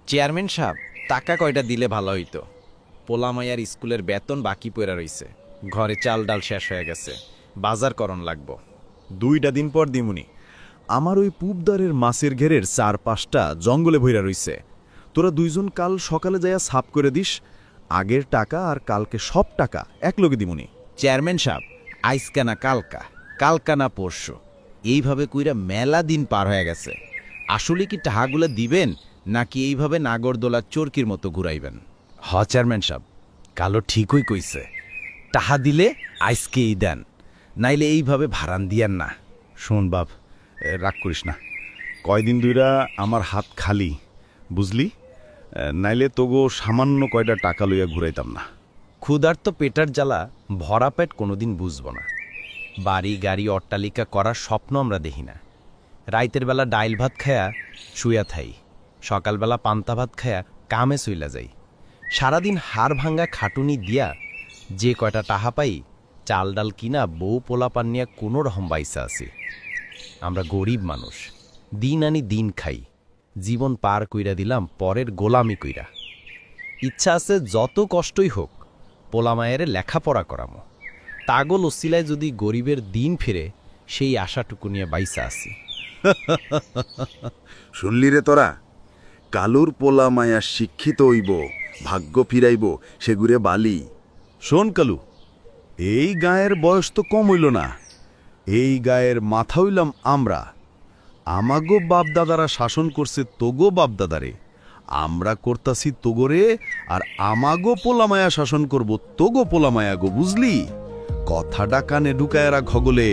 Chairman সাহেব, টাকা কয়টা দিলে ভালো হইতো। পোলামাইয়ার স্কুলের বেতন বাকি পড়া রইছে, ঘরে চাল ডাল শেষ হয়ে গেছে, বাজার করণ লাগবো। 2টা দিন পর দিমুনি। আমার ওই পূবদারের মাছের ঘেরের 4-5টা জঙ্গলে ভইরা রইছে। তোরা 2জন কাল সকালে যাইয়া সাফ করে দিস। আগের টাকা আর কালকে সব টাকা একলগে দিমুনি। চেয়ারম্যান সাহেব, আইসকা না কালকা, কালকা না পরশু, এইভাবে কইরা মেলা দিন পার হয়ে গেছে। আসলে কি টাকাগুলো দিবেন, নাকি এইভাবে নাগরদোলার চরকির মতো ঘুরাইবেন? চেয়ারম্যান সাহেব, কালো ঠিকই কইছে। টাহা দিলে আইসকেই দেন, নাইলে এইভাবে ভাড়ান দিয়ান না। শোন বাপ, রাগ করিস না। কয়দিন ধইরা আমার হাত খালি, বুঝলি? নাইলে তোগো সামান্য কয়টা টাকা লইয়া ঘুরাইতাম না। ক্ষুধার্ত পেটার জ্বালা ভরা পেট কোনোদিন বুঝব না। বাড়ি গাড়ি অট্টালিকা করার স্বপ্ন আমরা দেখি না। রাইতের বেলা ডাইল ভাত খায়া শুয়া থাই, সকালবেলা পান্তা ভাত খায়া কামে চইলা যাই। সারাদিন হাড় ভাঙ্গা খাটুনি দিয়া যে কয়টা টাহা পাই, চাল ডাল কিনা বউ পোলাপান নিয়া কোনো রকম বাইসা আছি। আমরা গরিব মানুষ, দিন আনি দিন খাই, জীবন পার কইরা দিলাম পরের গোলামি কইরা। ইচ্ছা আছে যত কষ্টই হোক পোলামায়েরে লেখাপড়া করামো, তাগল ওসিলায় যদি গরিবের দিন ফিরে সেই আশাটুকু নিয়ে বাইসা আছি। শুনলি রে তোরা? কালুর পোলা মায়া শিক্ষিত হইব, ভাগ্য ফিরাইব, সেগুরে বালি। শোন কালু, এই গায়ের বয়স তো কম হইল না। এই গায়ের মাথা হইলাম আমরা। আমাগো বাপদাদারা শাসন করছে তোগো বাপদাদারে, আমরা করতাছি তোগরে, আর আমাগো পোলামায়া শাসন করব তোগো পোলামায়া গো, বুঝলি? কথাটা কানে ঢুকায় রাখ ঘগলে।